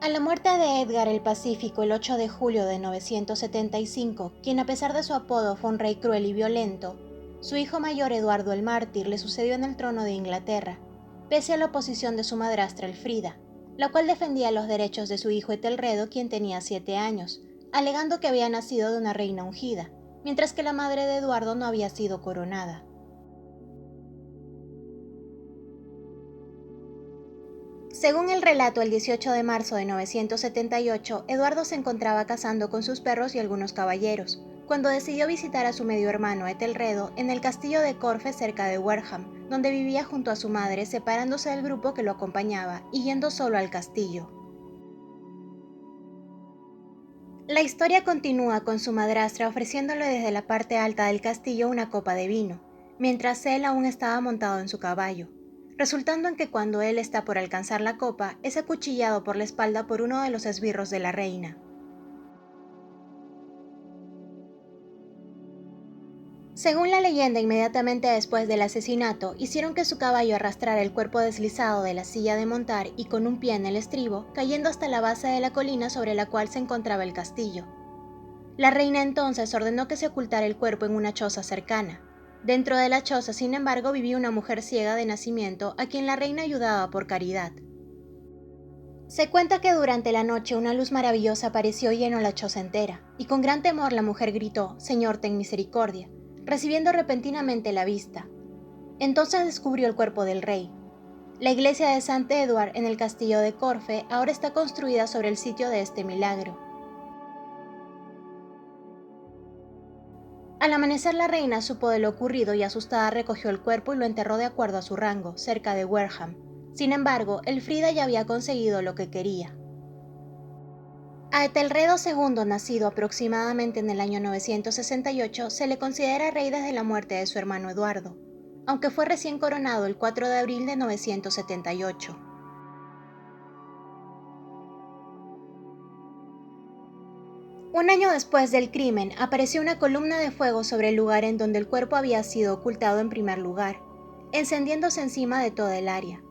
A la muerte de Edgar el Pacífico el 8 de julio de 975, quien a pesar de su apodo fue un rey cruel y violento, su hijo mayor Eduardo el Mártir le sucedió en el trono de Inglaterra, pese a la oposición de su madrastra Elfrida, la cual defendía los derechos de su hijo Etelredo, quien tenía 7 años, alegando que había nacido de una reina ungida, mientras que la madre de Eduardo no había sido coronada. Según el relato, el 18 de marzo de 978, Eduardo se encontraba cazando con sus perros y algunos caballeros, cuando decidió visitar a su medio hermano Etelredo en el castillo de Corfe cerca de Wareham, donde vivía junto a su madre, separándose del grupo que lo acompañaba y yendo solo al castillo. La historia continúa con su madrastra ofreciéndole desde la parte alta del castillo una copa de vino, mientras él aún estaba montado en su caballo, resultando en que cuando él está por alcanzar la copa, es acuchillado por la espalda por uno de los esbirros de la reina. Según la leyenda, inmediatamente después del asesinato, hicieron que su caballo arrastrara el cuerpo deslizado de la silla de montar y con un pie en el estribo, cayendo hasta la base de la colina sobre la cual se encontraba el castillo. La reina entonces ordenó que se ocultara el cuerpo en una choza cercana. Dentro de la choza, sin embargo, vivía una mujer ciega de nacimiento a quien la reina ayudaba por caridad. Se cuenta que durante la noche una luz maravillosa apareció y llenó la choza entera, y con gran temor la mujer gritó: «Señor, ten misericordia», recibiendo repentinamente la vista. Entonces descubrió el cuerpo del rey. La iglesia de Sant Edward en el castillo de Corfe ahora está construida sobre el sitio de este milagro. Al amanecer la reina supo de lo ocurrido y asustada recogió el cuerpo y lo enterró de acuerdo a su rango, cerca de Wareham. Sin embargo, Elfrida ya había conseguido lo que quería. A Etelredo II, nacido aproximadamente en el año 968, se le considera rey desde la muerte de su hermano Eduardo, aunque fue recién coronado el 4 de abril de 978. Un año después del crimen, apareció una columna de fuego sobre el lugar en donde el cuerpo había sido ocultado en primer lugar, encendiéndose encima de toda el área.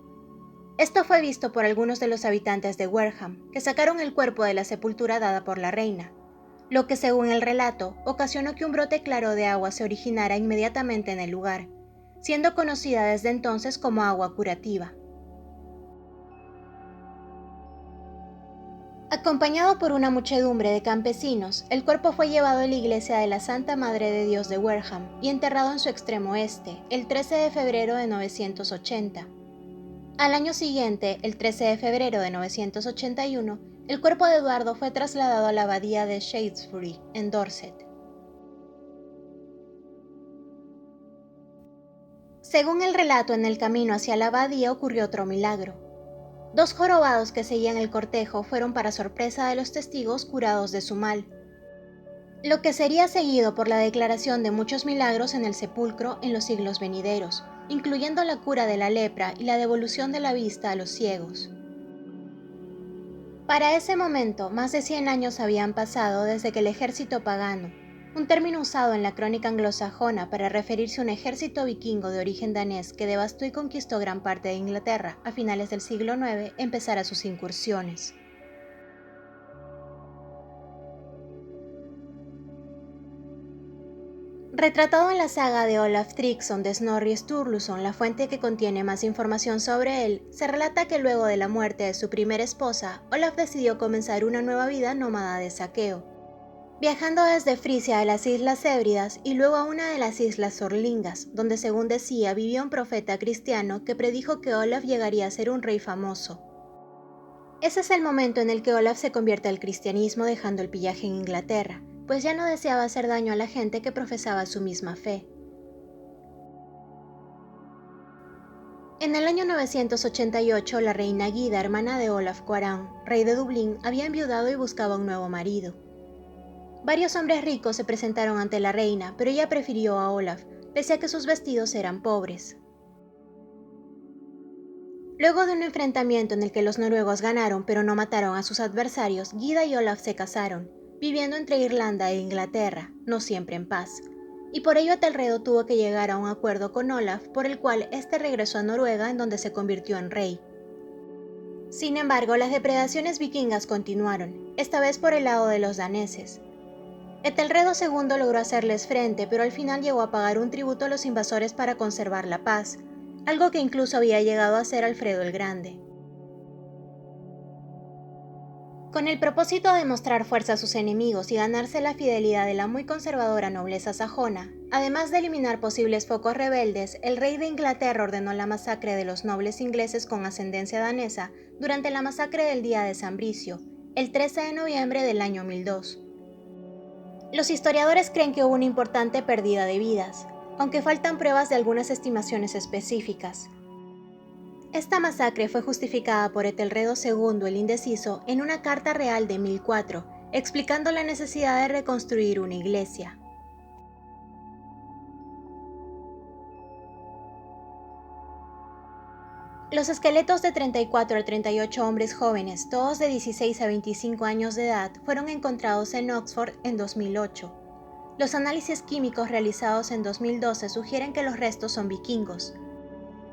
Esto fue visto por algunos de los habitantes de Wareham, que sacaron el cuerpo de la sepultura dada por la reina, lo que, según el relato, ocasionó que un brote claro de agua se originara inmediatamente en el lugar, siendo conocida desde entonces como agua curativa. Acompañado por una muchedumbre de campesinos, el cuerpo fue llevado a la iglesia de la Santa Madre de Dios de Wareham y enterrado en su extremo este, el 13 de febrero de 980. Al año siguiente, el 13 de febrero de 981, el cuerpo de Eduardo fue trasladado a la abadía de Shaftesbury, en Dorset. Según el relato, en el camino hacia la abadía ocurrió otro milagro. 2 jorobados que seguían el cortejo fueron, para sorpresa de los testigos, curados de su mal, lo que sería seguido por la declaración de muchos milagros en el sepulcro en los siglos venideros, incluyendo la cura de la lepra y la devolución de la vista a los ciegos. Para ese momento, más de 100 años habían pasado desde que el ejército pagano, un término usado en la crónica anglosajona para referirse a un ejército vikingo de origen danés que devastó y conquistó gran parte de Inglaterra a finales del siglo IX, empezara sus incursiones. Retratado en la saga de Olaf Tryggvason de Snorri Sturluson, la fuente que contiene más información sobre él, se relata que luego de la muerte de su primera esposa, Olaf decidió comenzar una nueva vida nómada de saqueo, viajando desde Frisia a las Islas Hébridas y luego a una de las Islas Orlingas, donde, según decía, vivía un profeta cristiano que predijo que Olaf llegaría a ser un rey famoso. Ese es el momento en el que Olaf se convierte al cristianismo, dejando el pillaje en Inglaterra, pues ya no deseaba hacer daño a la gente que profesaba su misma fe. En el año 988, la reina Gyda, hermana de Olaf Cuarón, rey de Dublín, había enviudado y buscaba un nuevo marido. Varios hombres ricos se presentaron ante la reina, pero ella prefirió a Olaf, pese a que sus vestidos eran pobres. Luego de un enfrentamiento en el que los noruegos ganaron pero no mataron a sus adversarios, Gyda y Olaf se casaron, viviendo entre Irlanda e Inglaterra, no siempre en paz, y por ello Etelredo tuvo que llegar a un acuerdo con Olaf, por el cual este regresó a Noruega, en donde se convirtió en rey. Sin embargo, las depredaciones vikingas continuaron, esta vez por el lado de los daneses. Etelredo II logró hacerles frente, pero al final llegó a pagar un tributo a los invasores para conservar la paz, algo que incluso había llegado a hacer Alfredo el Grande. Con el propósito de mostrar fuerza a sus enemigos y ganarse la fidelidad de la muy conservadora nobleza sajona, además de eliminar posibles focos rebeldes, el rey de Inglaterra ordenó la masacre de los nobles ingleses con ascendencia danesa durante la masacre del Día de San Bricio, el 13 de noviembre del año 1002. Los historiadores creen que hubo una importante pérdida de vidas, aunque faltan pruebas de algunas estimaciones específicas. Esta masacre fue justificada por Etelredo II el Indeciso en una carta real de 1004, explicando la necesidad de reconstruir una iglesia. Los esqueletos de 34 a 38 hombres jóvenes, todos de 16 a 25 años de edad, fueron encontrados en Oxford en 2008. Los análisis químicos realizados en 2012 sugieren que los restos son vikingos.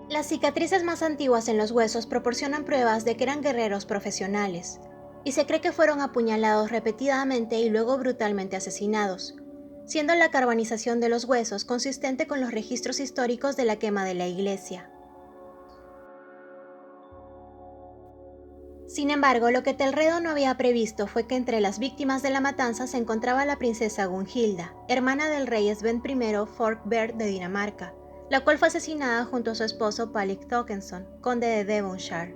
Las cicatrices más antiguas en los huesos proporcionan pruebas de que eran guerreros profesionales, y se cree que fueron apuñalados repetidamente y luego brutalmente asesinados, siendo la carbonización de los huesos consistente con los registros históricos de la quema de la iglesia. Sin embargo, lo que Etelredo no había previsto fue que entre las víctimas de la matanza se encontraba la princesa Gunhilda, hermana del rey Sven I Forkbeard de Dinamarca, la cual fue asesinada junto a su esposo Palik Thorkelsson, conde de Devonshire.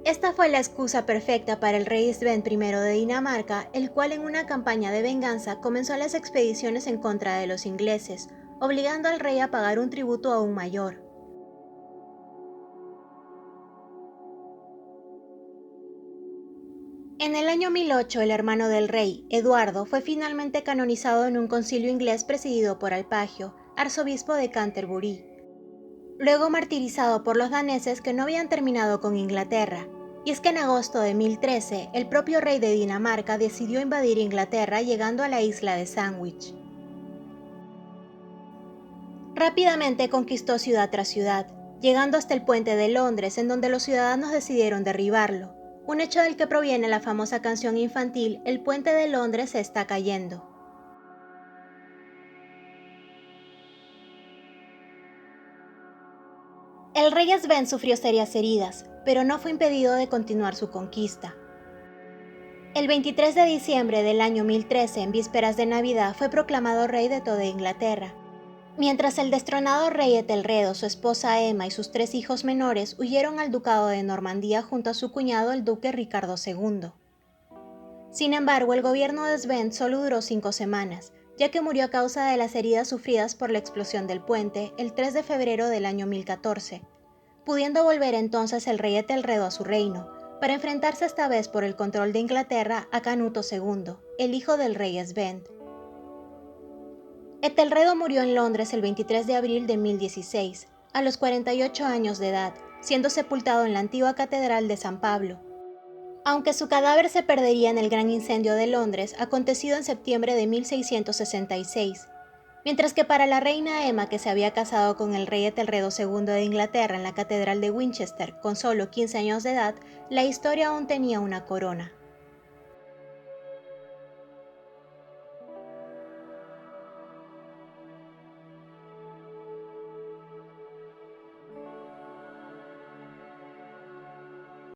Esta fue la excusa perfecta para el rey Sven I de Dinamarca, el cual en una campaña de venganza comenzó las expediciones en contra de los ingleses, obligando al rey a pagar un tributo aún mayor. En el año 1008, el hermano del rey, Eduardo, fue finalmente canonizado en un concilio inglés presidido por Alpagio, arzobispo de Canterbury, luego martirizado por los daneses que no habían terminado con Inglaterra. Y es que en agosto de 1013, el propio rey de Dinamarca decidió invadir Inglaterra llegando a la isla de Sandwich. Rápidamente conquistó ciudad tras ciudad, llegando hasta el puente de Londres, en donde los ciudadanos decidieron derribarlo, un hecho del que proviene la famosa canción infantil El puente de Londres se está cayendo. El rey Sven sufrió serias heridas, pero no fue impedido de continuar su conquista. El 23 de diciembre del año 1013, en vísperas de Navidad, fue proclamado rey de toda Inglaterra, mientras el destronado rey Etelredo, su esposa Emma y sus 3 hijos menores huyeron al ducado de Normandía junto a su cuñado el duque Ricardo II. Sin embargo, el gobierno de Sven solo duró 5 semanas, ya que murió a causa de las heridas sufridas por la explosión del puente el 3 de febrero del año 1014, pudiendo volver entonces el rey Etelredo a su reino, para enfrentarse esta vez por el control de Inglaterra a Canuto II, el hijo del rey Sven. Etelredo murió en Londres el 23 de abril de 1016, a los 48 años de edad, siendo sepultado en la antigua Catedral de San Pablo, aunque su cadáver se perdería en el Gran Incendio de Londres, acontecido en septiembre de 1666, mientras que para la reina Emma, que se había casado con el rey Etelredo II de Inglaterra en la Catedral de Winchester con solo 15 años de edad, la historia aún tenía una corona.